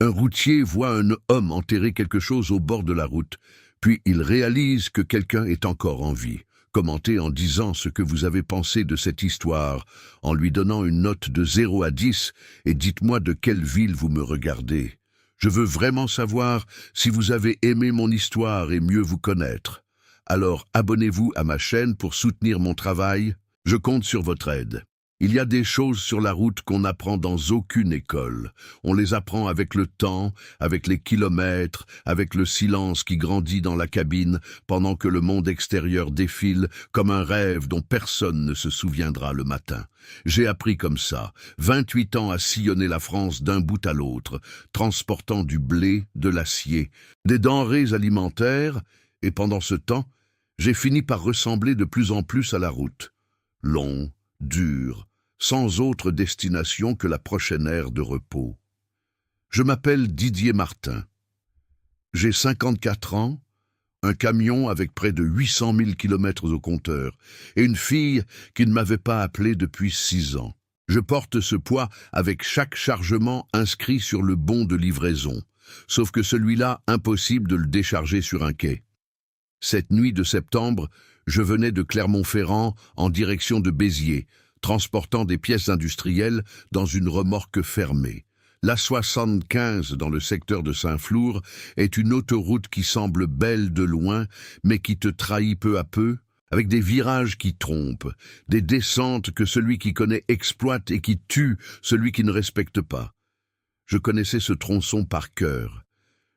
Un routier voit un homme enterrer quelque chose au bord de la route, puis il réalise que quelqu'un est encore en vie. Commentez en disant ce que vous avez pensé de cette histoire, en lui donnant une note de 0 à 10, et dites-moi de quelle ville vous me regardez. Je veux vraiment savoir si vous avez aimé mon histoire et mieux vous connaître. Alors abonnez-vous à ma chaîne pour soutenir mon travail. Je compte sur votre aide. Il y a des choses sur la route qu'on n'apprend dans aucune école. On les apprend avec le temps, avec les kilomètres, avec le silence qui grandit dans la cabine pendant que le monde extérieur défile comme un rêve dont personne ne se souviendra le matin. J'ai appris comme ça, 28 ans à sillonner la France d'un bout à l'autre, transportant du blé, de l'acier, des denrées alimentaires, et pendant ce temps, j'ai fini par ressembler de plus en plus à la route. Long, dur, sans autre destination que la prochaine ère de repos. Je m'appelle Didier Martin. J'ai 54 ans, un camion avec près de 800 000 kilomètres au compteur, et une fille qui ne m'avait pas appelé depuis 6 ans. Je porte ce poids avec chaque chargement inscrit sur le bon de livraison, sauf que celui-là, impossible de le décharger sur un quai. Cette nuit de septembre, je venais de Clermont-Ferrand en direction de Béziers, transportant des pièces industrielles dans une remorque fermée. L'A75 dans le secteur de Saint-Flour est une autoroute qui semble belle de loin, mais qui te trahit peu à peu, avec des virages qui trompent, des descentes que celui qui connaît exploite et qui tue celui qui ne respecte pas. Je connaissais ce tronçon par cœur.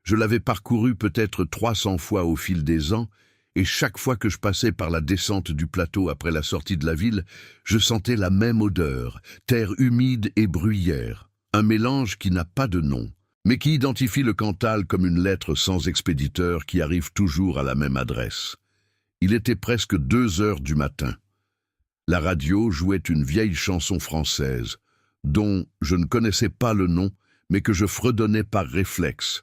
Je l'avais parcouru peut-être 300 fois au fil des ans, et chaque fois que je passais par la descente du plateau après la sortie de la ville, je sentais la même odeur, terre humide et bruyère, un mélange qui n'a pas de nom, mais qui identifie le Cantal comme une lettre sans expéditeur qui arrive toujours à la même adresse. Il était presque 2 heures du matin. La radio jouait une vieille chanson française, dont je ne connaissais pas le nom, mais que je fredonnais par réflexe.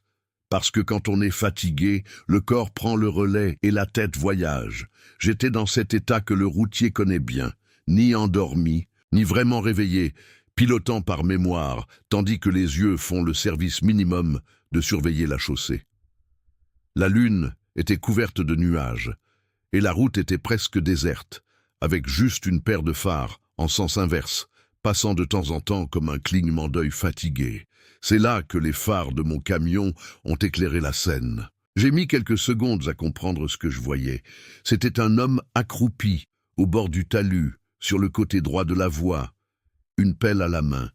Parce que quand on est fatigué, le corps prend le relais et la tête voyage. J'étais dans cet état que le routier connaît bien, ni endormi, ni vraiment réveillé, pilotant par mémoire, tandis que les yeux font le service minimum de surveiller la chaussée. La lune était couverte de nuages, et la route était presque déserte, avec juste une paire de phares, en sens inverse, passant de temps en temps comme un clignement d'œil fatigué. C'est là que les phares de mon camion ont éclairé la scène. J'ai mis quelques secondes à comprendre ce que je voyais. C'était un homme accroupi, au bord du talus, sur le côté droit de la voie, une pelle à la main.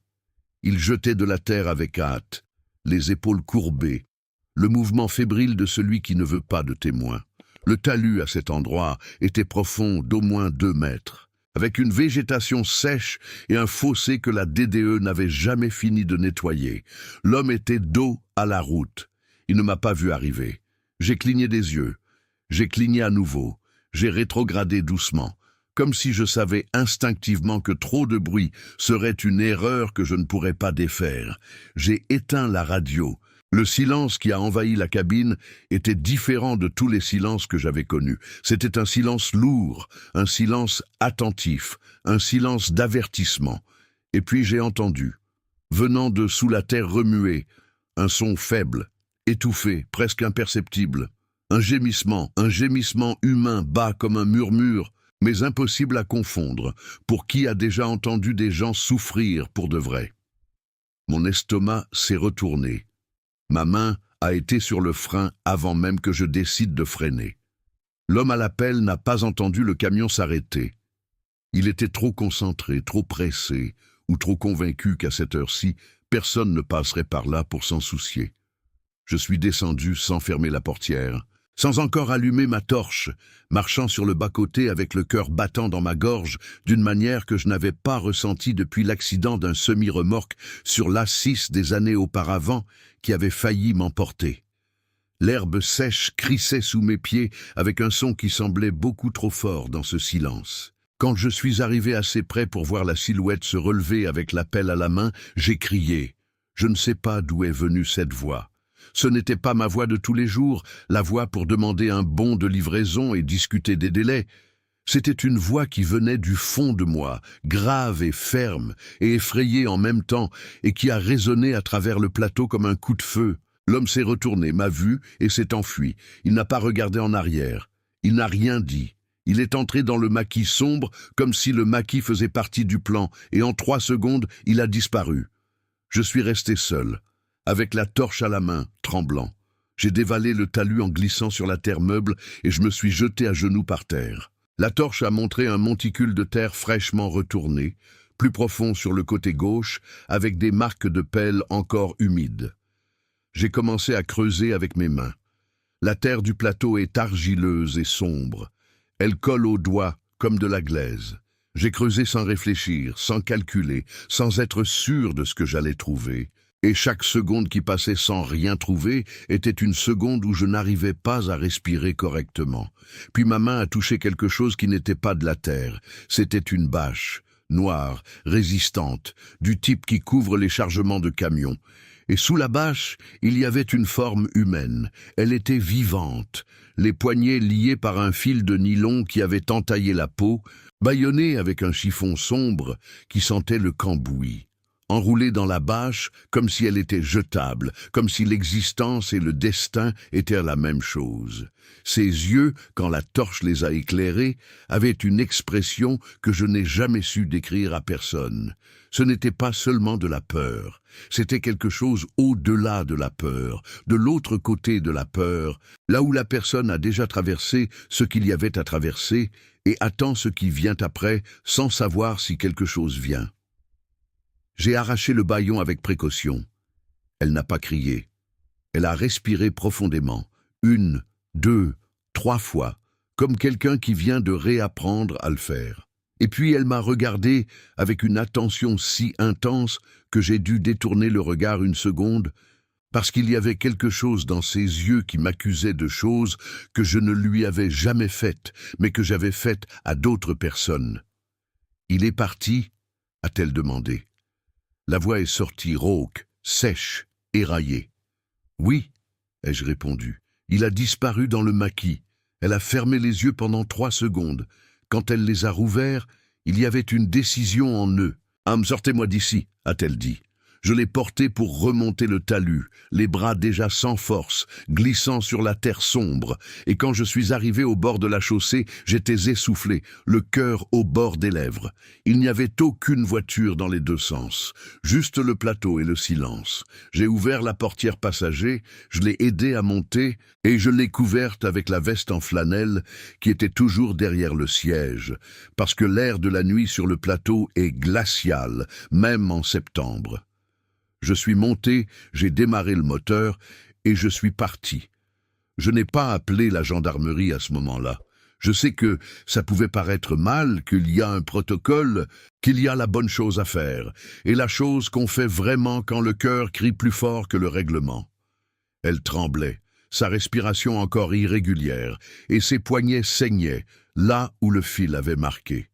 Il jetait de la terre avec hâte, les épaules courbées, le mouvement fébrile de celui qui ne veut pas de témoin. Le talus à cet endroit était profond d'au moins 2 mètres. Avec une végétation sèche et un fossé que la DDE n'avait jamais fini de nettoyer. L'homme était dos à la route. Il ne m'a pas vu arriver. J'ai cligné des yeux. J'ai cligné à nouveau. J'ai rétrogradé doucement, comme si je savais instinctivement que trop de bruit serait une erreur que je ne pourrais pas défaire. J'ai éteint la radio. Le silence qui a envahi la cabine était différent de tous les silences que j'avais connus. C'était un silence lourd, un silence attentif, un silence d'avertissement. Et puis j'ai entendu, venant de sous la terre remuée, un son faible, étouffé, presque imperceptible. Un gémissement humain bas comme un murmure, mais impossible à confondre, pour qui a déjà entendu des gens souffrir pour de vrai. Mon estomac s'est retourné. Ma main a été sur le frein avant même que je décide de freiner. L'homme à la pelle n'a pas entendu le camion s'arrêter. Il était trop concentré, trop pressé, ou trop convaincu qu'à cette heure-ci, personne ne passerait par là pour s'en soucier. Je suis descendu sans fermer la portière, sans encore allumer ma torche, marchant sur le bas-côté avec le cœur battant dans ma gorge d'une manière que je n'avais pas ressentie depuis l'accident d'un semi-remorque sur l'A6 des années auparavant qui avait failli m'emporter. L'herbe sèche crissait sous mes pieds avec un son qui semblait beaucoup trop fort dans ce silence. Quand je suis arrivé assez près pour voir la silhouette se relever avec la pelle à la main, j'ai crié. Je ne sais pas d'où est venue cette voix. Ce n'était pas ma voix de tous les jours, la voix pour demander un bon de livraison et discuter des délais. C'était une voix qui venait du fond de moi, grave et ferme, et effrayée en même temps, et qui a résonné à travers le plateau comme un coup de feu. L'homme s'est retourné, m'a vu et s'est enfui. Il n'a pas regardé en arrière. Il n'a rien dit. Il est entré dans le maquis sombre, comme si le maquis faisait partie du plan, et en 3 secondes, il a disparu. Je suis resté seul, avec la torche à la main, tremblant. J'ai dévalé le talus en glissant sur la terre meuble, et je me suis jeté à genoux par terre. La torche a montré un monticule de terre fraîchement retourné, plus profond sur le côté gauche, avec des marques de pelle encore humides. J'ai commencé à creuser avec mes mains. La terre du plateau est argileuse et sombre. Elle colle aux doigts comme de la glaise. J'ai creusé sans réfléchir, sans calculer, sans être sûr de ce que j'allais trouver. Et chaque seconde qui passait sans rien trouver était une seconde où je n'arrivais pas à respirer correctement. Puis ma main a touché quelque chose qui n'était pas de la terre. C'était une bâche, noire, résistante, du type qui couvre les chargements de camions. Et sous la bâche, il y avait une forme humaine. Elle était vivante, les poignets liés par un fil de nylon qui avait entaillé la peau, bâillonnée avec un chiffon sombre qui sentait le cambouis. Enroulée dans la bâche, comme si elle était jetable, comme si l'existence et le destin étaient la même chose. Ses yeux, quand la torche les a éclairés, avaient une expression que je n'ai jamais su décrire à personne. Ce n'était pas seulement de la peur, c'était quelque chose au-delà de la peur, de l'autre côté de la peur, là où la personne a déjà traversé ce qu'il y avait à traverser et attend ce qui vient après sans savoir si quelque chose vient. J'ai arraché le bâillon avec précaution. Elle n'a pas crié. Elle a respiré profondément, 1, 2, 3 fois, comme quelqu'un qui vient de réapprendre à le faire. Et puis elle m'a regardé avec une attention si intense que j'ai dû détourner le regard une seconde, parce qu'il y avait quelque chose dans ses yeux qui m'accusait de choses que je ne lui avais jamais faites, mais que j'avais faites à d'autres personnes. « Il est parti ?» a-t-elle demandé. La voix est sortie rauque, sèche, éraillée. « Oui », ai-je répondu. « Il a disparu dans le maquis. » Elle a fermé les yeux pendant 3 secondes. Quand elle les a rouverts, il y avait une décision en eux. « Sortez-moi d'ici », a-t-elle dit. Je l'ai porté pour remonter le talus, les bras déjà sans force, glissant sur la terre sombre, et quand je suis arrivé au bord de la chaussée, j'étais essoufflé, le cœur au bord des lèvres. Il n'y avait aucune voiture dans les 2 sens, juste le plateau et le silence. J'ai ouvert la portière passager, je l'ai aidée à monter, et je l'ai couverte avec la veste en flanelle qui était toujours derrière le siège, parce que l'air de la nuit sur le plateau est glacial, même en septembre. Je suis monté, j'ai démarré le moteur et je suis parti. Je n'ai pas appelé la gendarmerie à ce moment-là. Je sais que ça pouvait paraître mal, qu'il y a un protocole, qu'il y a la bonne chose à faire, et la chose qu'on fait vraiment quand le cœur crie plus fort que le règlement. Elle tremblait, sa respiration encore irrégulière, et ses poignets saignaient, là où le fil avait marqué.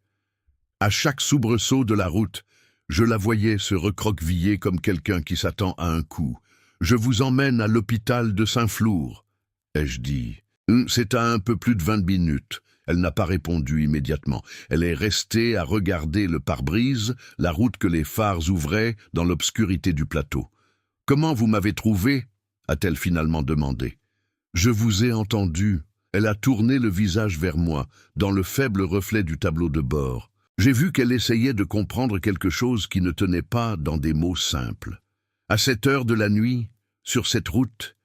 À chaque soubresaut de la route, je la voyais se recroqueviller comme quelqu'un qui s'attend à un coup. « Je vous emmène à l'hôpital de Saint-Flour », ai-je dit. C'est à un peu plus de 20 minutes. Elle n'a pas répondu immédiatement. Elle est restée à regarder le pare-brise, la route que les phares ouvraient dans l'obscurité du plateau. « Comment vous m'avez trouvé ?» a-t-elle finalement demandé. « Je vous ai entendu. » Elle a tourné le visage vers moi, dans le faible reflet du tableau de bord. J'ai vu qu'elle essayait de comprendre quelque chose qui ne tenait pas dans des mots simples. « À cette heure de la nuit, sur cette route, »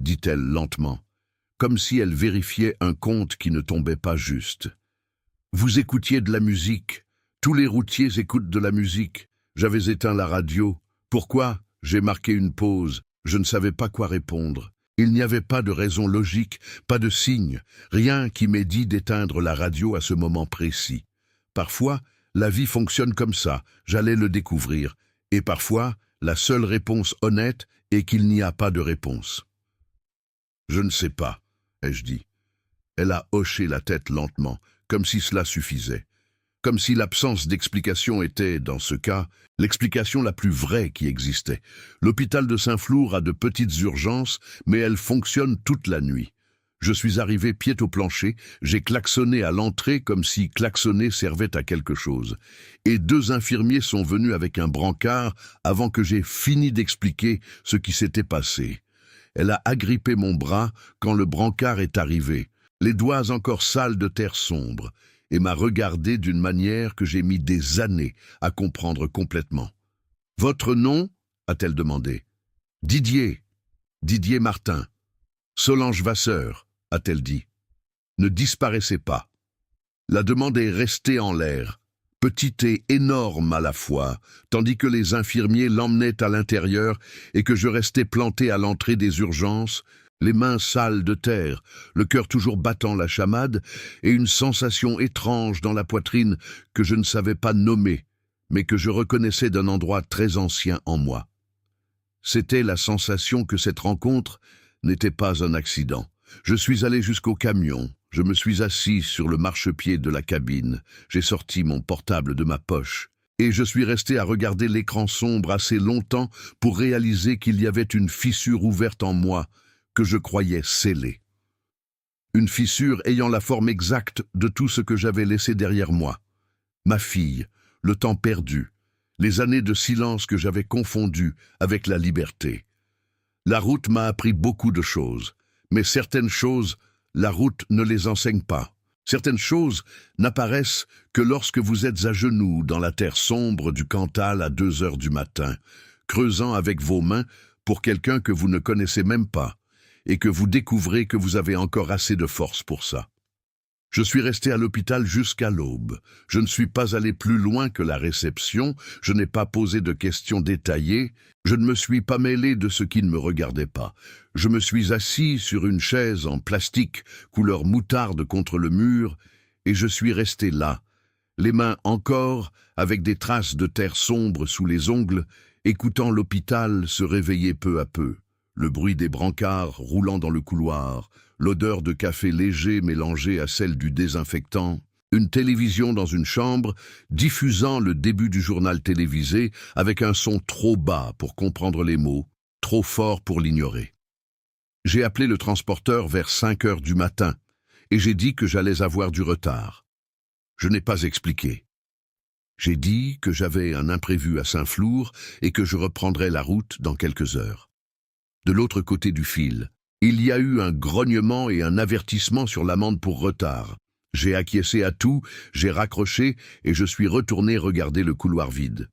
dit-elle lentement, comme si elle vérifiait un compte qui ne tombait pas juste. « Vous écoutiez de la musique. Tous les routiers écoutent de la musique. J'avais éteint la radio. Pourquoi ? J'ai marqué une pause. Je ne savais pas quoi répondre. Il n'y avait pas de raison logique, pas de signe, rien qui m'ait dit d'éteindre la radio à ce moment précis. Parfois, la vie fonctionne comme ça, j'allais le découvrir. Et parfois, la seule réponse honnête est qu'il n'y a pas de réponse. « Je ne sais pas », ai-je dit. Elle a hoché la tête lentement, comme si cela suffisait. Comme si l'absence d'explication était, dans ce cas, l'explication la plus vraie qui existait. L'hôpital de Saint-Flour a de petites urgences, mais elles fonctionnent toute la nuit. Je suis arrivé pied au plancher, j'ai klaxonné à l'entrée comme si klaxonner servait à quelque chose. Et 2 infirmiers sont venus avec un brancard avant que j'aie fini d'expliquer ce qui s'était passé. Elle a agrippé mon bras quand le brancard est arrivé, les doigts encore sales de terre sombre, et m'a regardé d'une manière que j'ai mis des années à comprendre complètement. « Votre nom ?» a-t-elle demandé. « Didier. Didier Martin. Solange Vasseur, a-t-elle dit. Ne disparaissez pas. » La demande est restée en l'air, petite et énorme à la fois, tandis que les infirmiers l'emmenaient à l'intérieur et que je restais planté à l'entrée des urgences, les mains sales de terre, le cœur toujours battant la chamade, et une sensation étrange dans la poitrine que je ne savais pas nommer, mais que je reconnaissais d'un endroit très ancien en moi. C'était la sensation que cette rencontre n'était pas un accident. Je suis allé jusqu'au camion, je me suis assis sur le marchepied de la cabine, j'ai sorti mon portable de ma poche, et je suis resté à regarder l'écran sombre assez longtemps pour réaliser qu'il y avait une fissure ouverte en moi que je croyais scellée. Une fissure ayant la forme exacte de tout ce que j'avais laissé derrière moi. Ma fille, le temps perdu, les années de silence que j'avais confondues avec la liberté. La route m'a appris beaucoup de choses, mais certaines choses, la route ne les enseigne pas. Certaines choses n'apparaissent que lorsque vous êtes à genoux dans la terre sombre du Cantal à 2 heures du matin, creusant avec vos mains pour quelqu'un que vous ne connaissez même pas, et que vous découvrez que vous avez encore assez de force pour ça. Je suis resté à l'hôpital jusqu'à l'aube. Je ne suis pas allé plus loin que la réception, je n'ai pas posé de questions détaillées, je ne me suis pas mêlé de ce qui ne me regardait pas. Je me suis assis sur une chaise en plastique, couleur moutarde contre le mur, et je suis resté là, les mains encore, avec des traces de terre sombre sous les ongles, écoutant l'hôpital se réveiller peu à peu. Le bruit des brancards roulant dans le couloir, l'odeur de café léger mélangée à celle du désinfectant, une télévision dans une chambre diffusant le début du journal télévisé avec un son trop bas pour comprendre les mots, trop fort pour l'ignorer. J'ai appelé le transporteur vers 5 heures du matin et j'ai dit que j'allais avoir du retard. Je n'ai pas expliqué. J'ai dit que j'avais un imprévu à Saint-Flour et que je reprendrais la route dans quelques heures. De l'autre côté du fil, il y a eu un grognement et un avertissement sur l'amende pour retard. J'ai acquiescé à tout, j'ai raccroché et je suis retourné regarder le couloir vide.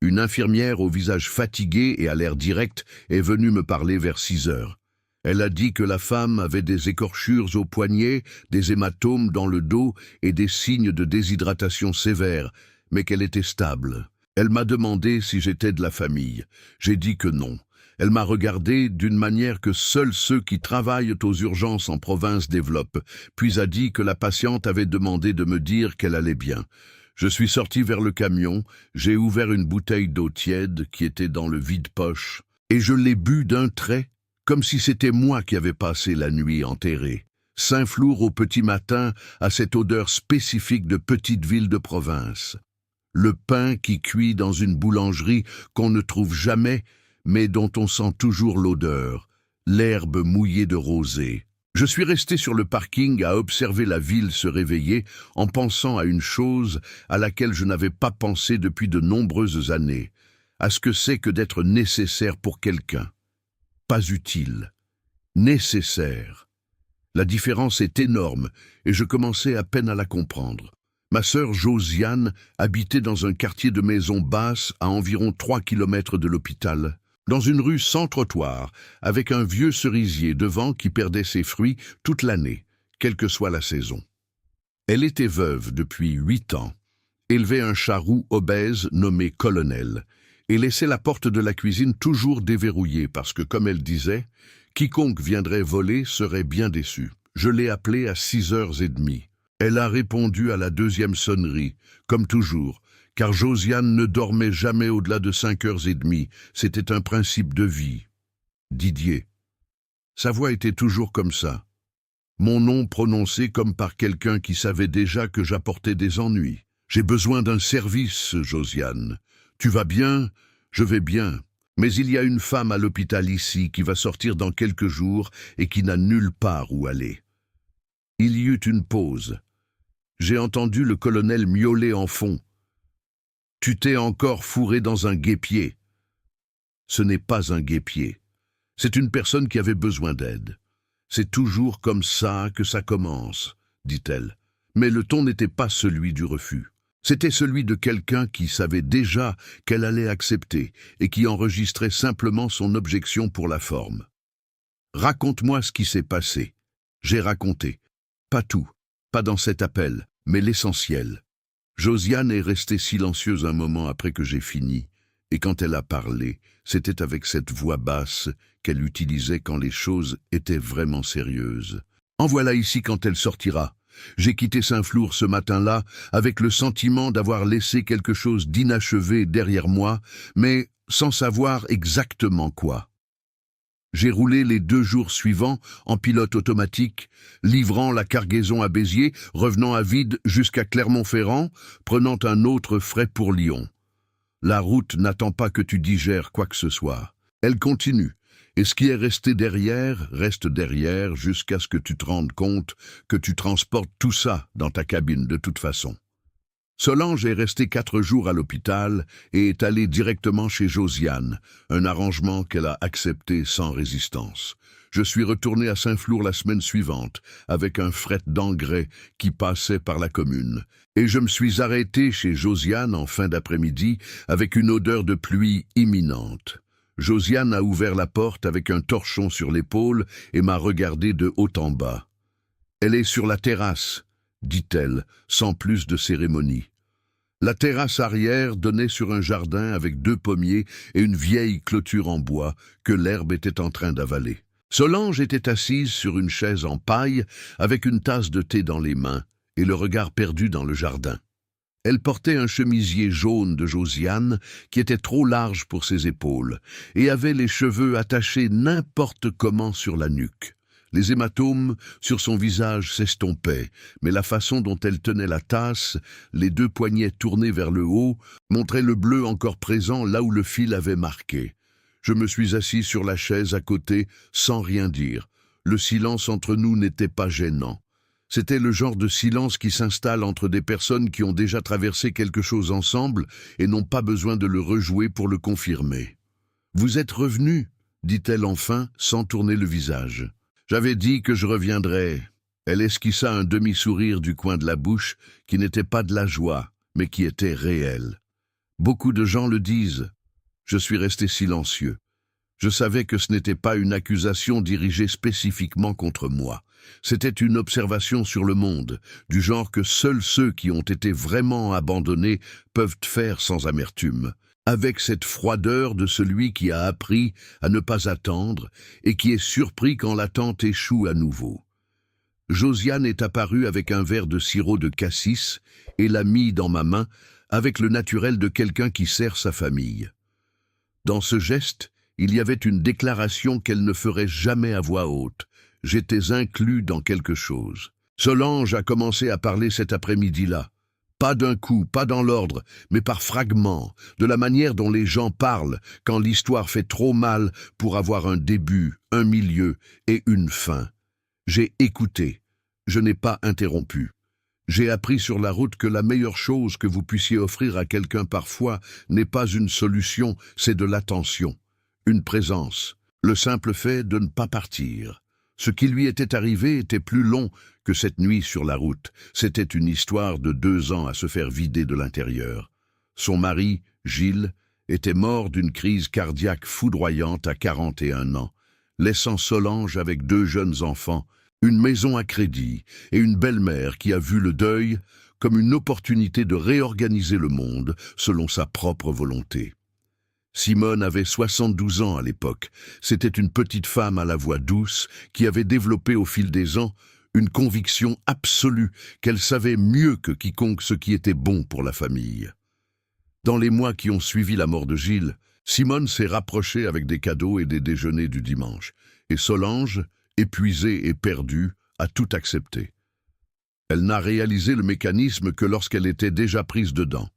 Une infirmière au visage fatigué et à l'air direct est venue me parler vers 6 heures. Elle a dit que la femme avait des écorchures aux poignets, des hématomes dans le dos et des signes de déshydratation sévère, mais qu'elle était stable. Elle m'a demandé si j'étais de la famille. J'ai dit que non. Elle m'a regardé d'une manière que seuls ceux qui travaillent aux urgences en province développent, puis a dit que la patiente avait demandé de me dire qu'elle allait bien. Je suis sorti vers le camion, j'ai ouvert une bouteille d'eau tiède qui était dans le vide-poche, et je l'ai bu d'un trait, comme si c'était moi qui avais passé la nuit enterré. Saint-Flour au petit matin a cette odeur spécifique de petite ville de province. Le pain qui cuit dans une boulangerie qu'on ne trouve jamais, mais dont on sent toujours l'odeur, l'herbe mouillée de rosée. Je suis resté sur le parking à observer la ville se réveiller en pensant à une chose à laquelle je n'avais pas pensé depuis de nombreuses années, à ce que c'est que d'être nécessaire pour quelqu'un. Pas utile, nécessaire. La différence est énorme et je commençais à peine à la comprendre. Ma sœur Josiane habitait dans un quartier de maisons basses à environ 3 kilomètres de l'hôpital, dans une rue sans trottoir, avec un vieux cerisier devant qui perdait ses fruits toute l'année, quelle que soit la saison. Elle était veuve depuis 8 ans, élevait un charroux obèse nommé Colonel, et laissait la porte de la cuisine toujours déverrouillée parce que, comme elle disait, quiconque viendrait voler serait bien déçu. Je l'ai appelée à 6h30. Elle a répondu à la 2e sonnerie, comme toujours, car Josiane ne dormait jamais au-delà de 5h30, c'était un principe de vie. Didier. Sa voix était toujours comme ça. Mon nom prononcé comme par quelqu'un qui savait déjà que j'apportais des ennuis. J'ai besoin d'un service, Josiane. Tu vas bien? Je vais bien. Mais il y a une femme à l'hôpital ici qui va sortir dans quelques jours et qui n'a nulle part où aller. » Il y eut une pause. J'ai entendu le colonel miauler en fond. « Tu t'es encore fourré dans un guêpier. » Ce n'est pas un guêpier. C'est une personne qui avait besoin d'aide. C'est toujours comme ça que ça commence, dit-elle. Mais le ton n'était pas celui du refus. C'était celui de quelqu'un qui savait déjà qu'elle allait accepter et qui enregistrait simplement son objection pour la forme. « Raconte-moi ce qui s'est passé. » J'ai raconté. Pas tout, pas dans cet appel, mais l'essentiel. Josiane est restée silencieuse un moment après que j'ai fini, et quand elle a parlé, c'était avec cette voix basse qu'elle utilisait quand les choses étaient vraiment sérieuses. « En voilà ici quand elle sortira. J'ai quitté Saint-Flour ce matin-là avec le sentiment d'avoir laissé quelque chose d'inachevé derrière moi, mais sans savoir exactement quoi. J'ai roulé les 2 jours suivants en pilote automatique, livrant la cargaison à Béziers, revenant à vide jusqu'à Clermont-Ferrand, prenant un autre fret pour Lyon. La route n'attend pas que tu digères quoi que ce soit. Elle continue, et ce qui est resté derrière reste derrière jusqu'à ce que tu te rendes compte que tu transportes tout ça dans ta cabine de toute façon. Solange est restée 4 jours à l'hôpital et est allée directement chez Josiane, un arrangement qu'elle a accepté sans résistance. Je suis retourné à Saint-Flour la semaine suivante, avec un fret d'engrais qui passait par la commune, et je me suis arrêté chez Josiane en fin d'après-midi avec une odeur de pluie imminente. Josiane a ouvert la porte avec un torchon sur l'épaule et m'a regardé de haut en bas. « Elle est sur la terrasse », dit-elle, sans plus de cérémonie. La terrasse arrière donnait sur un jardin avec 2 pommiers et une vieille clôture en bois que l'herbe était en train d'avaler. Solange était assise sur une chaise en paille avec une tasse de thé dans les mains et le regard perdu dans le jardin. Elle portait un chemisier jaune de Josiane qui était trop large pour ses épaules et avait les cheveux attachés n'importe comment sur la nuque. Les hématomes sur son visage s'estompaient, mais la façon dont elle tenait la tasse, les 2 poignets tournés vers le haut, montrait le bleu encore présent là où le fil avait marqué. Je me suis assis sur la chaise à côté, sans rien dire. Le silence entre nous n'était pas gênant. C'était le genre de silence qui s'installe entre des personnes qui ont déjà traversé quelque chose ensemble et n'ont pas besoin de le rejouer pour le confirmer. « Vous êtes revenu ?» dit-elle enfin, sans tourner le visage. « J'avais dit que je reviendrais. » Elle esquissa un demi-sourire du coin de la bouche qui n'était pas de la joie, mais qui était réel. Beaucoup de gens le disent. Je suis resté silencieux. Je savais que ce n'était pas une accusation dirigée spécifiquement contre moi. C'était une observation sur le monde, du genre que seuls ceux qui ont été vraiment abandonnés peuvent faire sans amertume, avec cette froideur de celui qui a appris à ne pas attendre et qui est surpris quand l'attente échoue à nouveau. Josiane est apparue avec un verre de sirop de cassis et l'a mis dans ma main avec le naturel de quelqu'un qui sert sa famille. Dans ce geste, il y avait une déclaration qu'elle ne ferait jamais à voix haute. J'étais inclus dans quelque chose. Solange a commencé à parler cet après-midi-là. Pas d'un coup, pas dans l'ordre, mais par fragments, de la manière dont les gens parlent quand l'histoire fait trop mal pour avoir un début, un milieu et une fin. J'ai écouté. Je n'ai pas interrompu. J'ai appris sur la route que la meilleure chose que vous puissiez offrir à quelqu'un parfois n'est pas une solution, c'est de l'attention, une présence, le simple fait de ne pas partir. Ce qui lui était arrivé était plus long que cette nuit sur la route. C'était une histoire de 2 ans à se faire vider de l'intérieur. Son mari, Gilles, était mort d'une crise cardiaque foudroyante à 41 ans, laissant Solange avec 2 jeunes enfants, une maison à crédit et une belle-mère qui a vu le deuil comme une opportunité de réorganiser le monde selon sa propre volonté. Simone avait 72 ans à l'époque. C'était une petite femme à la voix douce qui avait développé au fil des ans une conviction absolue qu'elle savait mieux que quiconque ce qui était bon pour la famille. Dans les mois qui ont suivi la mort de Gilles, Simone s'est rapprochée avec des cadeaux et des déjeuners du dimanche, et Solange, épuisée et perdue, a tout accepté. Elle n'a réalisé le mécanisme que lorsqu'elle était déjà prise dedans.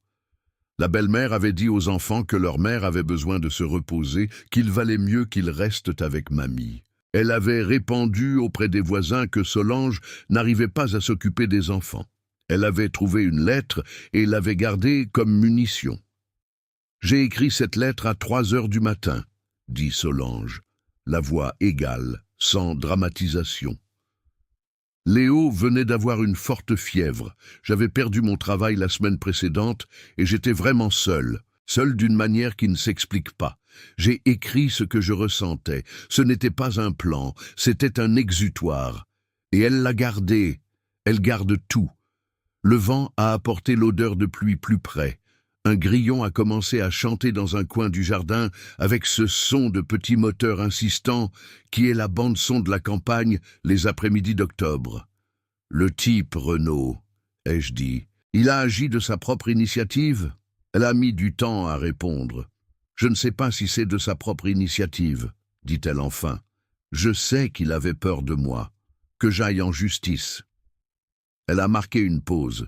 La belle-mère avait dit aux enfants que leur mère avait besoin de se reposer, qu'il valait mieux qu'ils restent avec mamie. Elle avait répandu auprès des voisins que Solange n'arrivait pas à s'occuper des enfants. Elle avait trouvé une lettre et l'avait gardée comme munition. « J'ai écrit cette lettre à 3 heures du matin », dit Solange, la voix égale, sans dramatisation. Léo venait d'avoir une forte fièvre. J'avais perdu mon travail la semaine précédente et j'étais vraiment seul d'une manière qui ne s'explique pas. J'ai écrit ce que je ressentais. Ce n'était pas un plan, c'était un exutoire. Et elle l'a gardé. Elle garde tout. Le vent a apporté l'odeur de pluie plus près. Un grillon a commencé à chanter dans un coin du jardin avec ce son de petit moteur insistant qui est la bande-son de la campagne les après-midi d'octobre. Le type, Renaud, ai-je dit, il a agi de sa propre initiative? Elle a mis du temps à répondre. Je ne sais pas si c'est de sa propre initiative, dit-elle enfin. Je sais qu'il avait peur de moi, que j'aille en justice. Elle a marqué une pause.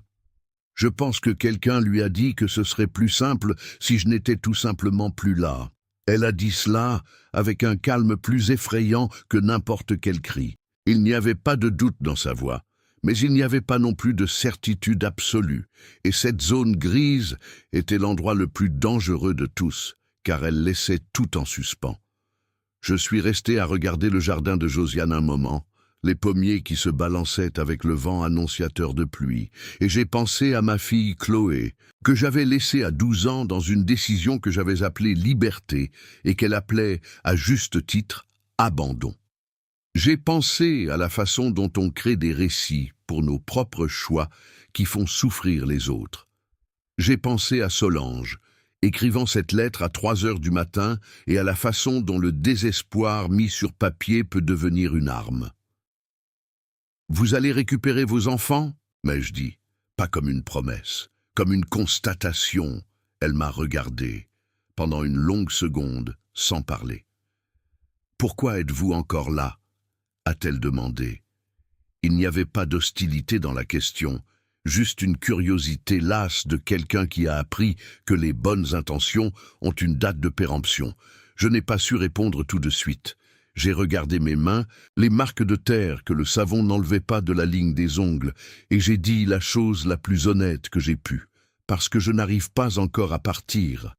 Je pense que quelqu'un lui a dit que ce serait plus simple si je n'étais tout simplement plus là. Elle a dit cela avec un calme plus effrayant que n'importe quel cri. Il n'y avait pas de doute dans sa voix, mais il n'y avait pas non plus de certitude absolue, et cette zone grise était l'endroit le plus dangereux de tous, car elle laissait tout en suspens. Je suis resté à regarder le jardin de Josiane un moment, les pommiers qui se balançaient avec le vent annonciateur de pluie, et j'ai pensé à ma fille Chloé, que j'avais laissée à 12 ans dans une décision que j'avais appelée liberté et qu'elle appelait, à juste titre, abandon. J'ai pensé à la façon dont on crée des récits pour nos propres choix qui font souffrir les autres. J'ai pensé à Solange, écrivant cette lettre à 3 heures du matin et à la façon dont le désespoir mis sur papier peut devenir une arme. « Vous allez récupérer vos enfants ?» m'ai-je dit, pas comme une promesse, comme une constatation. Elle m'a regardé, pendant une longue seconde, sans parler. « Pourquoi êtes-vous encore là ?» a-t-elle demandé. Il n'y avait pas d'hostilité dans la question, juste une curiosité lasse de quelqu'un qui a appris que les bonnes intentions ont une date de péremption. Je n'ai pas su répondre tout de suite. J'ai regardé mes mains, les marques de terre que le savon n'enlevait pas de la ligne des ongles, et j'ai dit la chose la plus honnête que j'ai pu, parce que je n'arrive pas encore à partir.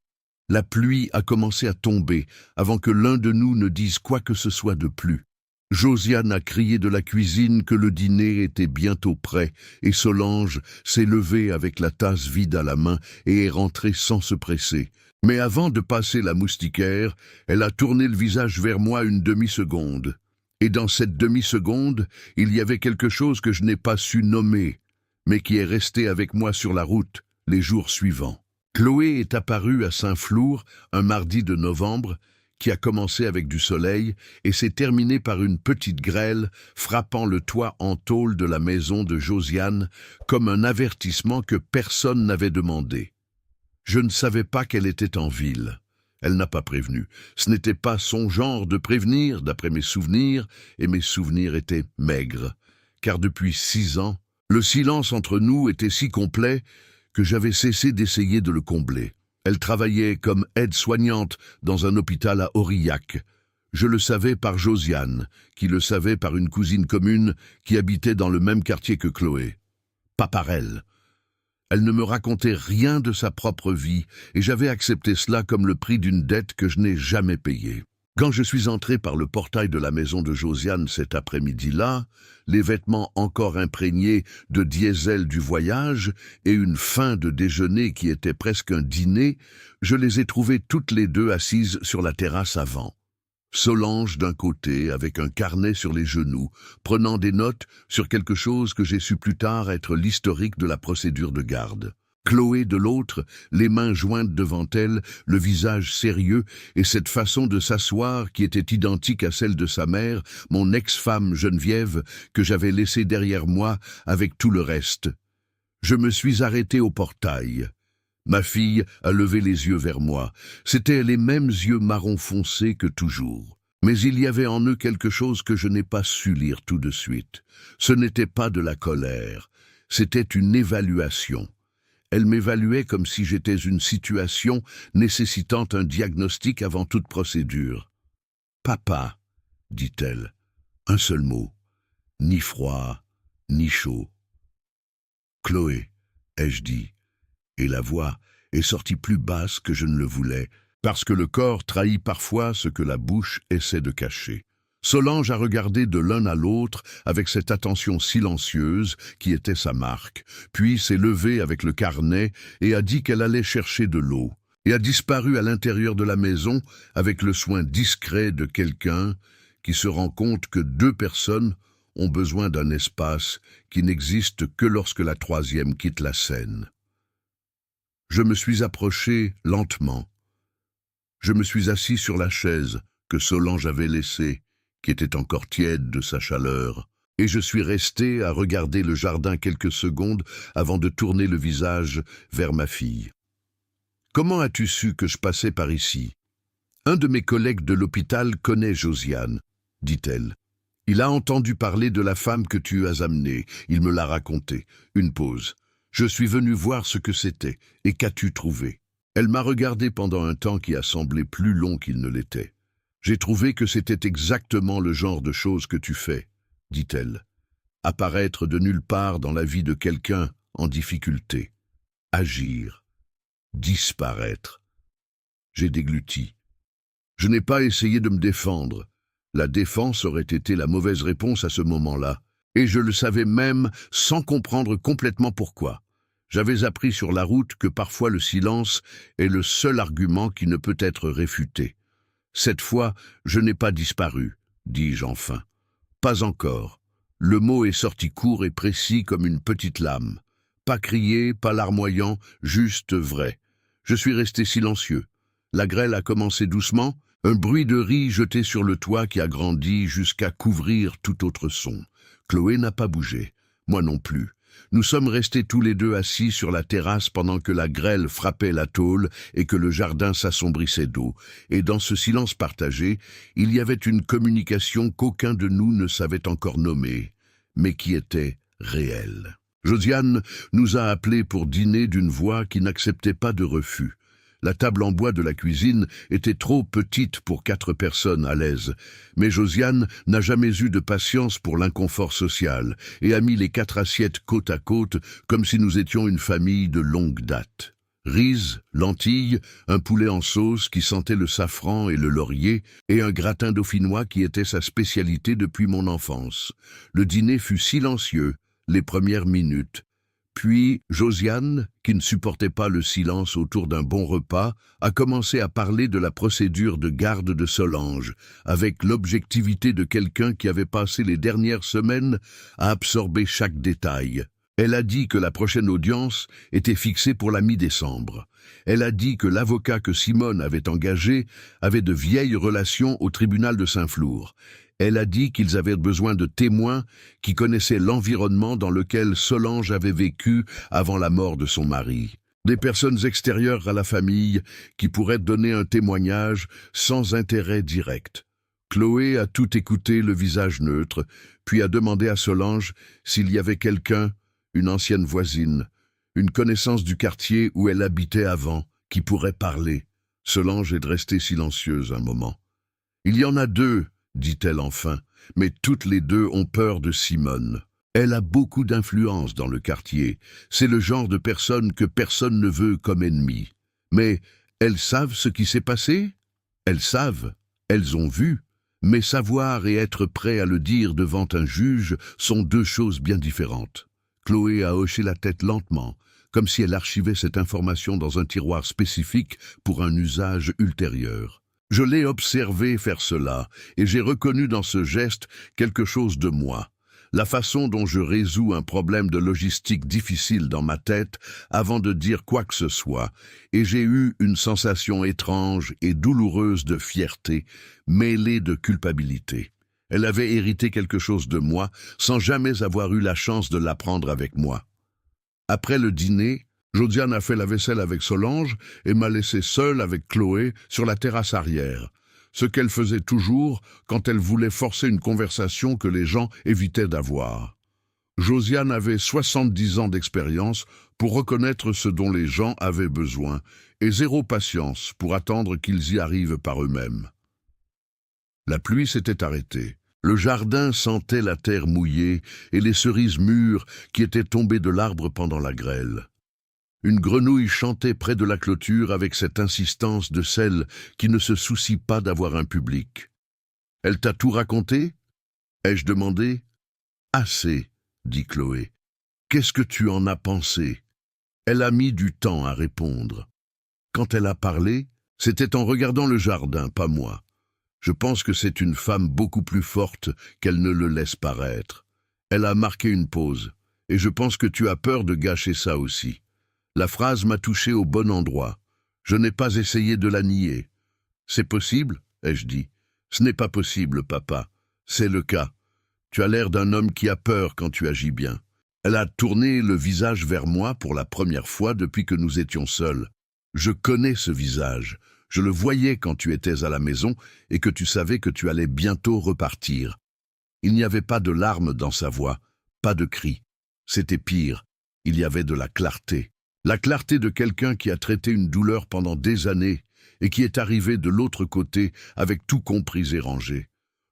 La pluie a commencé à tomber avant que l'un de nous ne dise quoi que ce soit de plus. Josiane a crié de la cuisine que le dîner était bientôt prêt, et Solange s'est levée avec la tasse vide à la main et est rentrée sans se presser. Mais avant de passer la moustiquaire, elle a tourné le visage vers moi une demi-seconde. Et dans cette demi-seconde, il y avait quelque chose que je n'ai pas su nommer, mais qui est resté avec moi sur la route les jours suivants. Chloé est apparue à Saint-Flour un mardi de novembre, qui a commencé avec du soleil et s'est terminé par une petite grêle frappant le toit en tôle de la maison de Josiane comme un avertissement que personne n'avait demandé. Je ne savais pas qu'elle était en ville. Elle n'a pas prévenu. Ce n'était pas son genre de prévenir, d'après mes souvenirs, et mes souvenirs étaient maigres, car depuis 6 ans, le silence entre nous était si complet que j'avais cessé d'essayer de le combler. Elle travaillait comme aide-soignante dans un hôpital à Aurillac. Je le savais par Josiane, qui le savait par une cousine commune qui habitait dans le même quartier que Chloé. Pas par elle. Elle ne me racontait rien de sa propre vie, et j'avais accepté cela comme le prix d'une dette que je n'ai jamais payée. Quand je suis entré par le portail de la maison de Josiane cet après-midi-là, les vêtements encore imprégnés de diesel du voyage et une faim de déjeuner qui était presque un dîner, je les ai trouvées toutes les deux assises sur la terrasse avant. Solange d'un côté, avec un carnet sur les genoux, prenant des notes sur quelque chose que j'ai su plus tard être l'historique de la procédure de garde. Chloé de l'autre, les mains jointes devant elle, le visage sérieux, et cette façon de s'asseoir qui était identique à celle de sa mère, mon ex-femme Geneviève, que j'avais laissée derrière moi avec tout le reste. Je me suis arrêté au portail. Ma fille a levé les yeux vers moi. C'étaient les mêmes yeux marron foncé que toujours. Mais il y avait en eux quelque chose que je n'ai pas su lire tout de suite. Ce n'était pas de la colère, c'était une évaluation. Elle m'évaluait comme si j'étais une situation nécessitant un diagnostic avant toute procédure. « Papa », dit-elle, un seul mot, ni froid, ni chaud. « Chloé », ai-je dit, et la voix est sortie plus basse que je ne le voulais, parce que le corps trahit parfois ce que la bouche essaie de cacher. Solange a regardé de l'un à l'autre avec cette attention silencieuse qui était sa marque, puis s'est levée avec le carnet et a dit qu'elle allait chercher de l'eau, et a disparu à l'intérieur de la maison avec le soin discret de quelqu'un qui se rend compte que deux personnes ont besoin d'un espace qui n'existe que lorsque la troisième quitte la scène. Je me suis approché lentement. Je me suis assis sur la chaise que Solange avait laissée, qui était encore tiède de sa chaleur, et je suis resté à regarder le jardin quelques secondes avant de tourner le visage vers ma fille. « Comment as-tu su que je passais par ici ? Un de mes collègues de l'hôpital connaît Josiane, dit-elle. Il a entendu parler de la femme que tu as amenée, il me l'a raconté. Une pause. Je suis venu voir ce que c'était, et qu'as-tu trouvé ? Elle m'a regardé pendant un temps qui a semblé plus long qu'il ne l'était. J'ai trouvé que c'était exactement le genre de choses que tu fais, dit-elle. Apparaître de nulle part dans la vie de quelqu'un en difficulté. Agir. Disparaître. J'ai dégluti. Je n'ai pas essayé de me défendre. La défense aurait été la mauvaise réponse à ce moment-là, et je le savais même sans comprendre complètement pourquoi. J'avais appris sur la route que parfois le silence est le seul argument qui ne peut être réfuté. Cette fois, je n'ai pas disparu, dis-je enfin. Pas encore. Le mot est sorti court et précis comme une petite lame. Pas crié, pas larmoyant, juste vrai. Je suis resté silencieux. La grêle a commencé doucement, un bruit de riz jeté sur le toit qui a grandi jusqu'à couvrir tout autre son. Chloé n'a pas bougé, moi non plus. Nous sommes restés tous les deux assis sur la terrasse pendant que la grêle frappait la tôle et que le jardin s'assombrissait d'eau. Et dans ce silence partagé, il y avait une communication qu'aucun de nous ne savait encore nommer, mais qui était réelle. Josiane nous a appelés pour dîner d'une voix qui n'acceptait pas de refus. La table en bois de la cuisine était trop petite pour 4 personnes à l'aise, mais Josiane n'a jamais eu de patience pour l'inconfort social et a mis les 4 assiettes côte à côte comme si nous étions une famille de longue date. Riz, lentilles, un poulet en sauce qui sentait le safran et le laurier, et un gratin dauphinois qui était sa spécialité depuis mon enfance. Le dîner fut silencieux, les premières minutes. Puis Josiane, qui ne supportait pas le silence autour d'un bon repas, a commencé à parler de la procédure de garde de Solange, avec l'objectivité de quelqu'un qui avait passé les dernières semaines à absorber chaque détail. Elle a dit que la prochaine audience était fixée pour la mi-décembre. Elle a dit que l'avocat que Simone avait engagé avait de vieilles relations au tribunal de Saint-Flour. Elle a dit qu'ils avaient besoin de témoins qui connaissaient l'environnement dans lequel Solange avait vécu avant la mort de son mari. Des personnes extérieures à la famille qui pourraient donner un témoignage sans intérêt direct. Chloé a tout écouté, le visage neutre, puis a demandé à Solange s'il y avait quelqu'un, une ancienne voisine, une connaissance du quartier où elle habitait avant, qui pourrait parler. Solange est restée silencieuse un moment. « Il y en a 2, dit-elle enfin, mais toutes les 2 ont peur de Simone. Elle a beaucoup d'influence dans le quartier. C'est le genre de personne que personne ne veut comme ennemie. Mais elles savent ce qui s'est passé? Elles savent, elles ont vu. Mais savoir et être prêt à le dire devant un juge sont 2 choses bien différentes. » Chloé a hoché la tête lentement, comme si elle archivait cette information dans un tiroir spécifique pour un usage ultérieur. Je l'ai observé faire cela, et j'ai reconnu dans ce geste quelque chose de moi. La façon dont je résous un problème de logistique difficile dans ma tête avant de dire quoi que ce soit, et j'ai eu une sensation étrange et douloureuse de fierté, mêlée de culpabilité. Elle avait hérité quelque chose de moi, sans jamais avoir eu la chance de l'apprendre avec moi. Après le dîner, Josiane a fait la vaisselle avec Solange et m'a laissé seule avec Chloé sur la terrasse arrière, ce qu'elle faisait toujours quand elle voulait forcer une conversation que les gens évitaient d'avoir. Josiane avait 70 ans d'expérience pour reconnaître ce dont les gens avaient besoin et zéro patience pour attendre qu'ils y arrivent par eux-mêmes. La pluie s'était arrêtée. Le jardin sentait la terre mouillée et les cerises mûres qui étaient tombées de l'arbre pendant la grêle. Une grenouille chantait près de la clôture avec cette insistance de celle qui ne se soucie pas d'avoir un public. « Elle t'a tout raconté ?» ai-je demandé. « Assez, » dit Chloé. « Qu'est-ce que tu en as pensé ?» Elle a mis du temps à répondre. Quand elle a parlé, c'était en regardant le jardin, pas moi. Je pense que c'est une femme beaucoup plus forte qu'elle ne le laisse paraître. Elle a marqué une pause, et je pense que tu as peur de gâcher ça aussi. La phrase m'a touché au bon endroit. Je n'ai pas essayé de la nier. « C'est possible ?» ai-je dit. « Ce n'est pas possible, papa. C'est le cas. Tu as l'air d'un homme qui a peur quand tu agis bien. » Elle a tourné le visage vers moi pour la première fois depuis que nous étions seuls. Je connais ce visage. Je le voyais quand tu étais à la maison et que tu savais que tu allais bientôt repartir. Il n'y avait pas de larmes dans sa voix, pas de cris. C'était pire. Il y avait de la clarté. La clarté de quelqu'un qui a traité une douleur pendant des années et qui est arrivé de l'autre côté avec tout compris et rangé.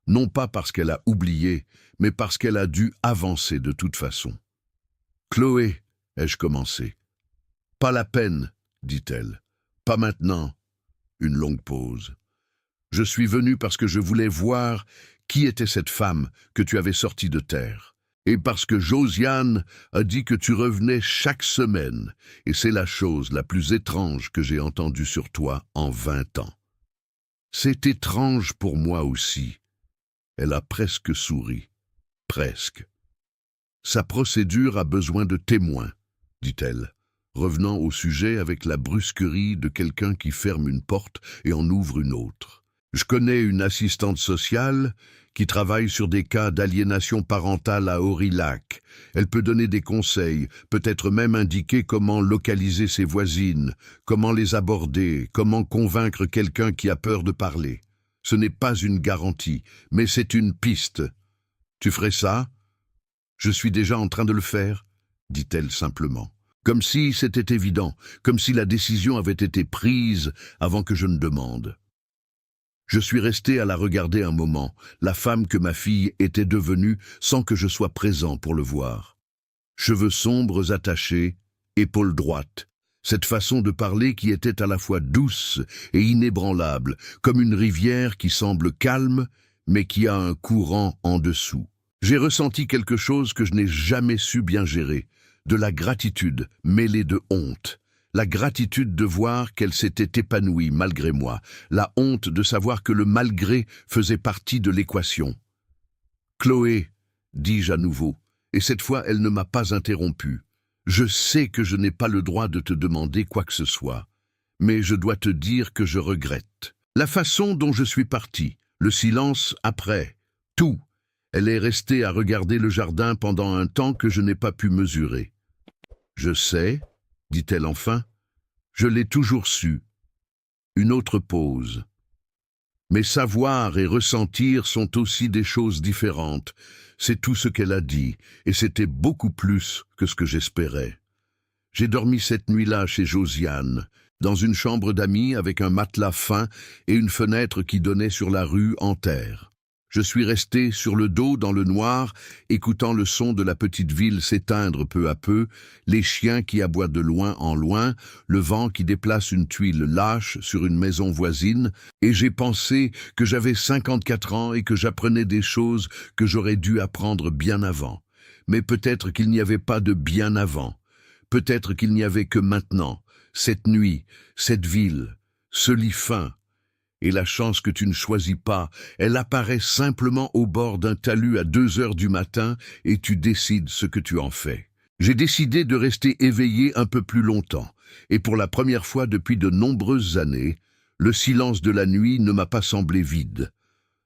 Non pas parce qu'elle a oublié, mais parce qu'elle a dû avancer de toute façon. « Chloé, ai-je commencé. »« Pas la peine, dit-elle. Pas maintenant. » Une longue pause. « Je suis venu parce que je voulais voir qui était cette femme que tu avais sortie de terre. Et parce que Josiane a dit que tu revenais chaque semaine, et c'est la chose la plus étrange que j'ai entendue sur toi en 20 ans. C'est étrange pour moi aussi. » Elle a presque souri. Presque. « Sa procédure a besoin de témoins, » dit-elle, revenant au sujet avec la brusquerie de quelqu'un qui ferme une porte et en ouvre une autre. « Je connais une assistante sociale qui travaille sur des cas d'aliénation parentale à Aurillac. Elle peut donner des conseils, peut-être même indiquer comment localiser ses voisines, comment les aborder, comment convaincre quelqu'un qui a peur de parler. Ce n'est pas une garantie, mais c'est une piste. Tu ferais ça ? Je suis déjà en train de le faire, dit-elle simplement. Comme si c'était évident, comme si la décision avait été prise avant que je ne demande. Je suis resté à la regarder un moment, la femme que ma fille était devenue sans que je sois présent pour le voir. Cheveux sombres attachés, épaules droites, cette façon de parler qui était à la fois douce et inébranlable, comme une rivière qui semble calme, mais qui a un courant en dessous. J'ai ressenti quelque chose que je n'ai jamais su bien gérer, de la gratitude mêlée de honte. La gratitude de voir qu'elle s'était épanouie malgré moi, la honte de savoir que le malgré faisait partie de l'équation. « Chloé, dis-je à nouveau, et cette fois elle ne m'a pas interrompu. Je sais que je n'ai pas le droit de te demander quoi que ce soit, mais je dois te dire que je regrette. La façon dont je suis parti, le silence après, tout. Elle est restée à regarder le jardin pendant un temps que je n'ai pas pu mesurer. « Je sais, » dit-elle enfin, « je l'ai toujours su. » Une autre pause. Mais savoir et ressentir sont aussi des choses différentes. C'est tout ce qu'elle a dit, et c'était beaucoup plus que ce que j'espérais. J'ai dormi cette nuit-là chez Josiane, dans une chambre d'amis avec un matelas fin et une fenêtre qui donnait sur la rue en terre. Je suis resté sur le dos dans le noir, écoutant le son de la petite ville s'éteindre peu à peu, les chiens qui aboient de loin en loin, le vent qui déplace une tuile lâche sur une maison voisine, et j'ai pensé que j'avais 54 ans et que j'apprenais des choses que j'aurais dû apprendre bien avant. Mais peut-être qu'il n'y avait pas de bien avant. Peut-être qu'il n'y avait que maintenant, cette nuit, cette ville, ce lit fin. Et la chance que tu ne choisis pas, elle apparaît simplement au bord d'un talus à 2 heures du matin et tu décides ce que tu en fais. J'ai décidé de rester éveillé un peu plus longtemps, et pour la première fois depuis de nombreuses années, le silence de la nuit ne m'a pas semblé vide.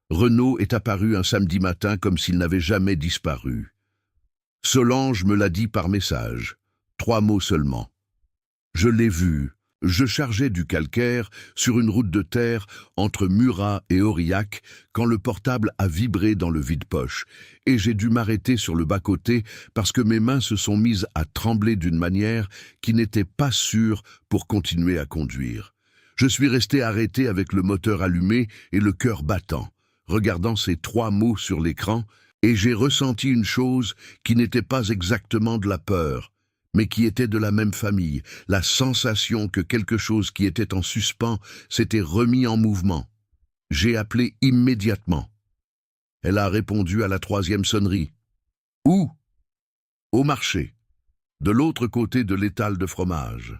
Renaud est apparu un samedi matin comme s'il n'avait jamais disparu. Solange me l'a dit par message, 3 mots seulement. Je l'ai vu. Je chargeais du calcaire sur une route de terre entre Murat et Aurillac quand le portable a vibré dans le vide-poche et j'ai dû m'arrêter sur le bas-côté parce que mes mains se sont mises à trembler d'une manière qui n'était pas sûre pour continuer à conduire. Je suis resté arrêté avec le moteur allumé et le cœur battant, regardant ces 3 mots sur l'écran, et j'ai ressenti une chose qui n'était pas exactement de la peur, mais qui était de la même famille, la sensation que quelque chose qui était en suspens s'était remis en mouvement. J'ai appelé immédiatement. Elle a répondu à la 3e sonnerie. Où? Au marché, de l'autre côté de l'étal de fromage.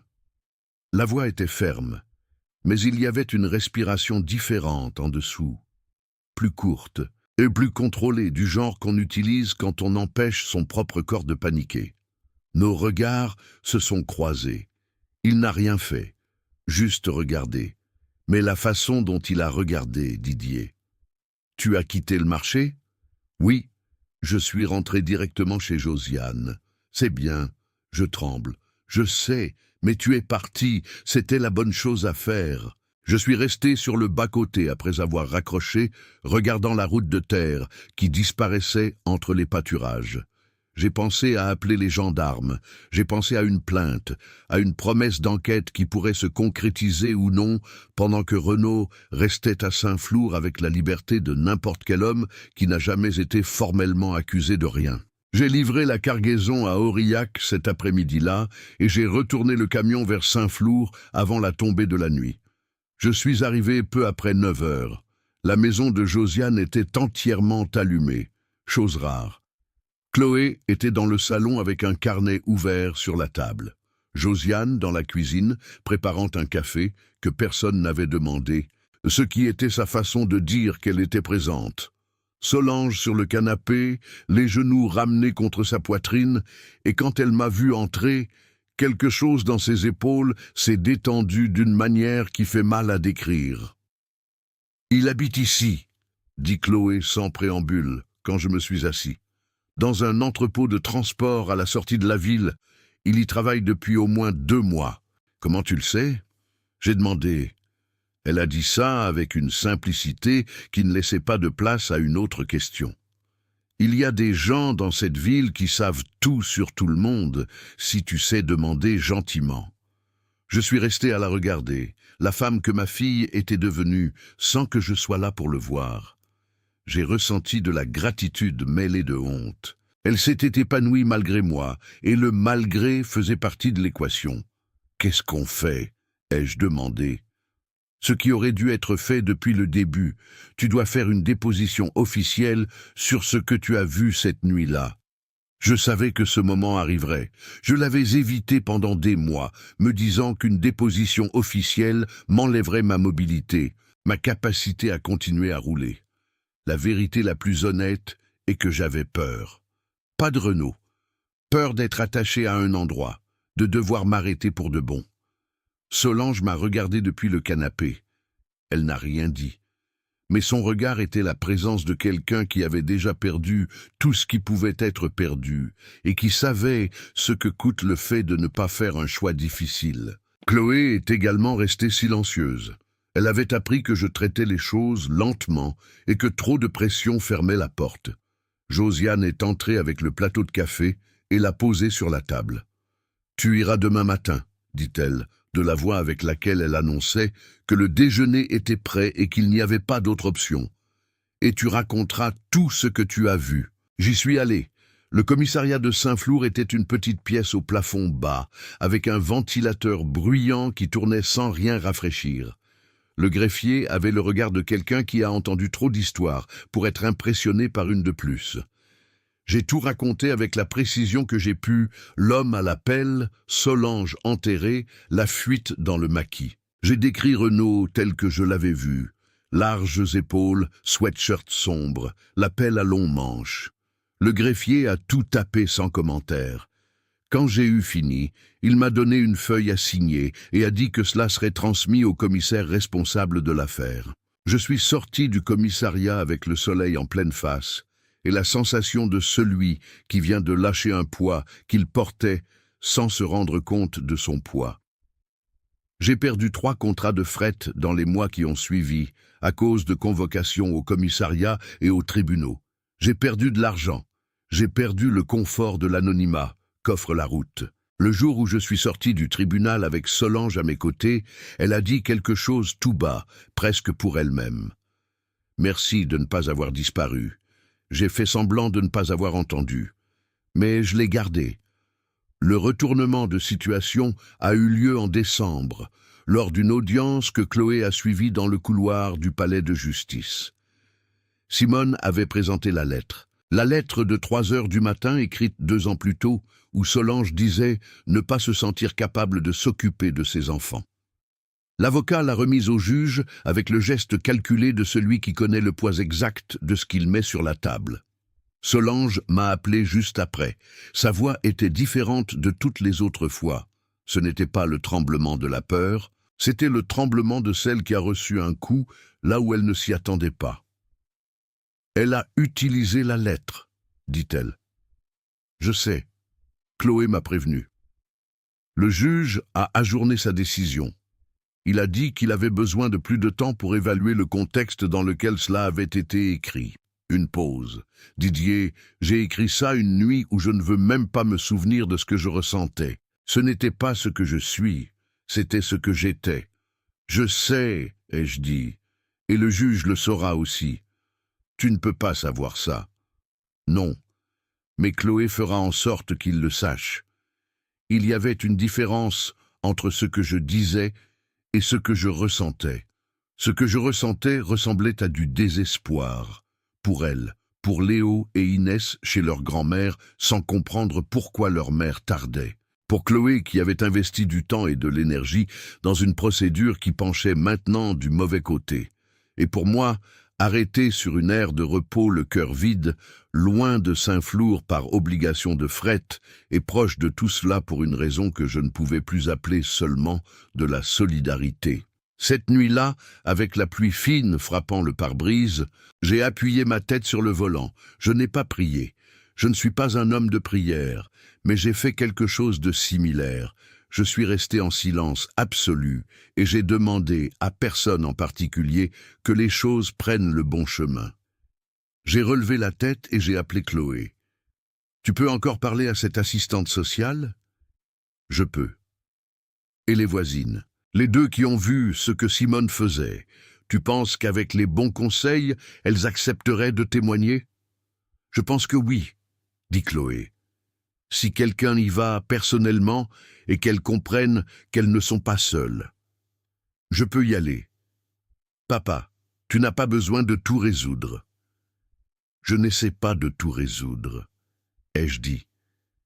La voix était ferme, mais il y avait une respiration différente en dessous, plus courte et plus contrôlée, du genre qu'on utilise quand on empêche son propre corps de paniquer. Nos regards se sont croisés. Il n'a rien fait, juste regardé. Mais la façon dont il a regardé, Didier. Tu as quitté le marché? Oui, je suis rentré directement chez Josiane. C'est bien, je tremble. Je sais, mais tu es parti, c'était la bonne chose à faire. Je suis resté sur le bas-côté après avoir raccroché, regardant la route de terre qui disparaissait entre les pâturages. J'ai pensé à appeler les gendarmes, j'ai pensé à une plainte, à une promesse d'enquête qui pourrait se concrétiser ou non pendant que Renaud restait à Saint-Flour avec la liberté de n'importe quel homme qui n'a jamais été formellement accusé de rien. J'ai livré la cargaison à Aurillac cet après-midi-là et j'ai retourné le camion vers Saint-Flour avant la tombée de la nuit. Je suis arrivé peu après 9 heures. La maison de Josiane était entièrement allumée, chose rare. Chloé était dans le salon avec un carnet ouvert sur la table. Josiane dans la cuisine, préparant un café que personne n'avait demandé, ce qui était sa façon de dire qu'elle était présente. Solange sur le canapé, les genoux ramenés contre sa poitrine, et quand elle m'a vu entrer, quelque chose dans ses épaules s'est détendu d'une manière qui fait mal à décrire. « Il habite ici », dit Chloé sans préambule, quand je me suis assis. Dans un entrepôt de transport à la sortie de la ville. Il y travaille depuis au moins 2 mois. Comment tu le sais? J'ai demandé. Elle a dit ça avec une simplicité qui ne laissait pas de place à une autre question. Il y a des gens dans cette ville qui savent tout sur tout le monde, si tu sais demander gentiment. Je suis resté à la regarder, la femme que ma fille était devenue, sans que je sois là pour le voir. J'ai ressenti de la gratitude mêlée de honte. Elle s'était épanouie malgré moi, et le malgré faisait partie de l'équation. « Qu'est-ce qu'on fait ?» ai-je demandé. « Ce qui aurait dû être fait depuis le début. Tu dois faire une déposition officielle sur ce que tu as vu cette nuit-là. » Je savais que ce moment arriverait. Je l'avais évité pendant des mois, me disant qu'une déposition officielle m'enlèverait ma mobilité, ma capacité à continuer à rouler. La vérité la plus honnête est que j'avais peur. Pas de Renaud. Peur d'être attaché à un endroit, de devoir m'arrêter pour de bon. Solange m'a regardé depuis le canapé. Elle n'a rien dit. Mais son regard était la présence de quelqu'un qui avait déjà perdu tout ce qui pouvait être perdu et qui savait ce que coûte le fait de ne pas faire un choix difficile. Chloé est également restée silencieuse. Elle avait appris que je traitais les choses lentement et que trop de pression fermait la porte. Josiane est entrée avec le plateau de café et l'a posé sur la table. « Tu iras demain matin », dit-elle, de la voix avec laquelle elle annonçait que le déjeuner était prêt et qu'il n'y avait pas d'autre option. « Et tu raconteras tout ce que tu as vu. » J'y suis allé. Le commissariat de Saint-Flour était une petite pièce au plafond bas, avec un ventilateur bruyant qui tournait sans rien rafraîchir. Le greffier avait le regard de quelqu'un qui a entendu trop d'histoires pour être impressionné par une de plus. J'ai tout raconté avec la précision que j'ai pu, l'homme à la pelle, Solange enterrée, la fuite dans le maquis. J'ai décrit Renaud tel que je l'avais vu. Larges épaules, sweatshirt sombre, la pelle à longs manches. Le greffier a tout tapé sans commentaire. Quand j'ai eu fini, il m'a donné une feuille à signer et a dit que cela serait transmis au commissaire responsable de l'affaire. Je suis sorti du commissariat avec le soleil en pleine face et la sensation de celui qui vient de lâcher un poids qu'il portait sans se rendre compte de son poids. J'ai perdu 3 contrats de fret dans les mois qui ont suivi, à cause de convocations au commissariat et aux tribunaux. J'ai perdu de l'argent. J'ai perdu le confort de l'anonymat qu'offre la route. Le jour où je suis sorti du tribunal avec Solange à mes côtés, elle a dit quelque chose tout bas, presque pour elle-même. Merci de ne pas avoir disparu. J'ai fait semblant de ne pas avoir entendu. Mais je l'ai gardé. Le retournement de situation a eu lieu en décembre, lors d'une audience que Chloé a suivie dans le couloir du palais de justice. Simone avait présenté la lettre. La lettre de 3 heures du matin, écrite 2 ans plus tôt, où Solange disait ne pas se sentir capable de s'occuper de ses enfants. L'avocat l'a remise au juge avec le geste calculé de celui qui connaît le poids exact de ce qu'il met sur la table. Solange m'a appelé juste après. Sa voix était différente de toutes les autres fois. Ce n'était pas le tremblement de la peur, c'était le tremblement de celle qui a reçu un coup là où elle ne s'y attendait pas. « Elle a utilisé la lettre, dit-elle. Je sais. Chloé m'a prévenu. » Le juge a ajourné sa décision. Il a dit qu'il avait besoin de plus de temps pour évaluer le contexte dans lequel cela avait été écrit. Une pause. « Didier, j'ai écrit ça une nuit où je ne veux même pas me souvenir de ce que je ressentais. Ce n'était pas ce que je suis, c'était ce que j'étais. Je sais, ai-je dit, et le juge le saura aussi. Tu ne peux pas savoir ça. Non, mais Chloé fera en sorte qu'il le sache. Il y avait une différence entre ce que je disais et ce que je ressentais. Ce que je ressentais ressemblait à du désespoir. Pour elle, pour Léo et Inès chez leur grand-mère, sans comprendre pourquoi leur mère tardait. Pour Chloé qui avait investi du temps et de l'énergie dans une procédure qui penchait maintenant du mauvais côté. Et pour moi, arrêté sur une aire de repos le cœur vide, loin de Saint-Flour par obligation de fret, et proche de tout cela pour une raison que je ne pouvais plus appeler seulement de la solidarité. Cette nuit-là, avec la pluie fine frappant le pare-brise, j'ai appuyé ma tête sur le volant. Je n'ai pas prié. Je ne suis pas un homme de prière, mais j'ai fait quelque chose de similaire. Je suis resté en silence absolu et j'ai demandé, à personne en particulier, que les choses prennent le bon chemin. J'ai relevé la tête et j'ai appelé Chloé. « Tu peux encore parler à cette assistante sociale ?» « Je peux. » « Et les voisines, les 2 qui ont vu ce que Simone faisait, tu penses qu'avec les bons conseils, elles accepteraient de témoigner ?»« Je pense que oui, » dit Chloé. « Si quelqu'un y va personnellement et qu'elles comprennent qu'elles ne sont pas seules. Je peux y aller. Papa, tu n'as pas besoin de tout résoudre. » « Je n'essaie pas de tout résoudre, » ai-je dit.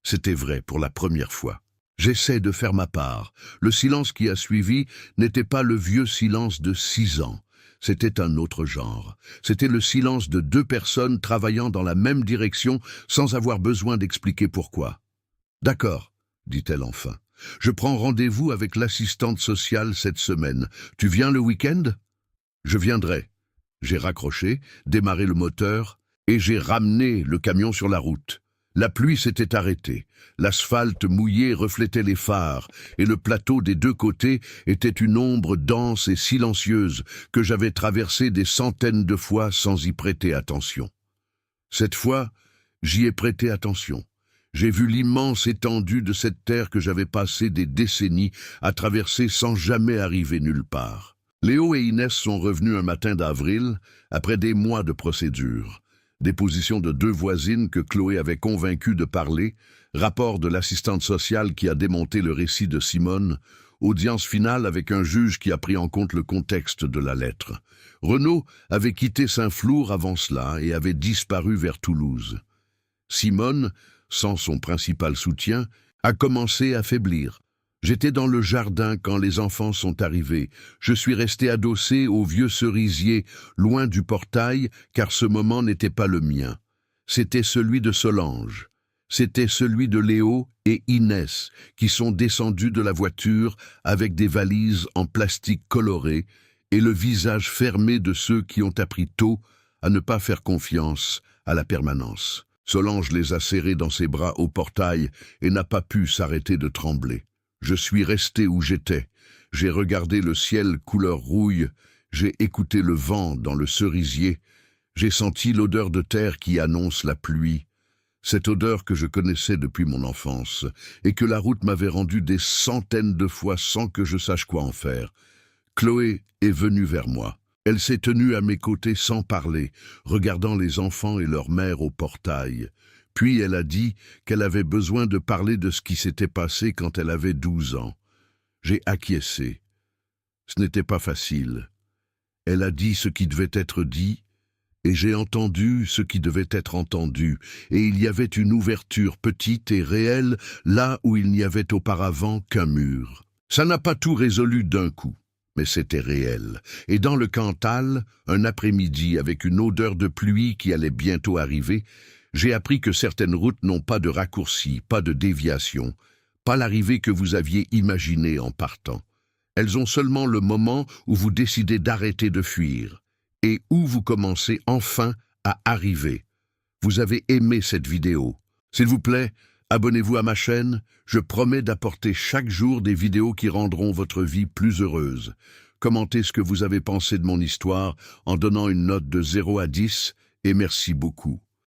C'était vrai pour la première fois. J'essaie de faire ma part. Le silence qui a suivi n'était pas le vieux silence de 6 ans. C'était un autre genre. C'était le silence de 2 personnes travaillant dans la même direction sans avoir besoin d'expliquer pourquoi. « D'accord, » dit-elle enfin. « Je prends rendez-vous avec l'assistante sociale cette semaine. Tu viens le week-end ?»« Je viendrai. » J'ai raccroché, démarré le moteur et j'ai ramené le camion sur la route. La pluie s'était arrêtée. L'asphalte mouillé reflétait les phares et le plateau des 2 côtés était une ombre dense et silencieuse que j'avais traversée des centaines de fois sans y prêter attention. Cette fois, j'y ai prêté attention. J'ai vu l'immense étendue de cette terre que j'avais passé des décennies à traverser sans jamais arriver nulle part. Léo et Inès sont revenus un matin d'avril, après des mois de procédure. Déposition de 2 voisines que Chloé avait convaincues de parler, rapport de l'assistante sociale qui a démonté le récit de Simone, audience finale avec un juge qui a pris en compte le contexte de la lettre. Renaud avait quitté Saint-Flour avant cela et avait disparu vers Toulouse. Simone, sans son principal soutien, a commencé à faiblir. J'étais dans le jardin quand les enfants sont arrivés. Je suis resté adossé au vieux cerisier, loin du portail, car ce moment n'était pas le mien. C'était celui de Solange. C'était celui de Léo et Inès, qui sont descendus de la voiture avec des valises en plastique coloré et le visage fermé de ceux qui ont appris tôt à ne pas faire confiance à la permanence. Solange les a serrés dans ses bras au portail et n'a pas pu s'arrêter de trembler. Je suis resté où j'étais. J'ai regardé le ciel couleur rouille, j'ai écouté le vent dans le cerisier, j'ai senti l'odeur de terre qui annonce la pluie. Cette odeur que je connaissais depuis mon enfance et que la route m'avait rendue des centaines de fois sans que je sache quoi en faire. Chloé est venue vers moi. Elle s'est tenue à mes côtés sans parler, regardant les enfants et leur mère au portail. Puis elle a dit qu'elle avait besoin de parler de ce qui s'était passé quand elle avait 12 ans. J'ai acquiescé. Ce n'était pas facile. Elle a dit ce qui devait être dit, et j'ai entendu ce qui devait être entendu, et il y avait une ouverture petite et réelle là où il n'y avait auparavant qu'un mur. Ça n'a pas tout résolu d'un coup, mais c'était réel. Et dans le Cantal, un après-midi avec une odeur de pluie qui allait bientôt arriver, j'ai appris que certaines routes n'ont pas de raccourci, pas de déviation, pas l'arrivée que vous aviez imaginée en partant. Elles ont seulement le moment où vous décidez d'arrêter de fuir et où vous commencez enfin à arriver. Vous avez aimé cette vidéo. S'il vous plaît, abonnez-vous à ma chaîne. Je promets d'apporter chaque jour des vidéos qui rendront votre vie plus heureuse. Commentez ce que vous avez pensé de mon histoire en donnant une note de 0 à 10 et merci beaucoup.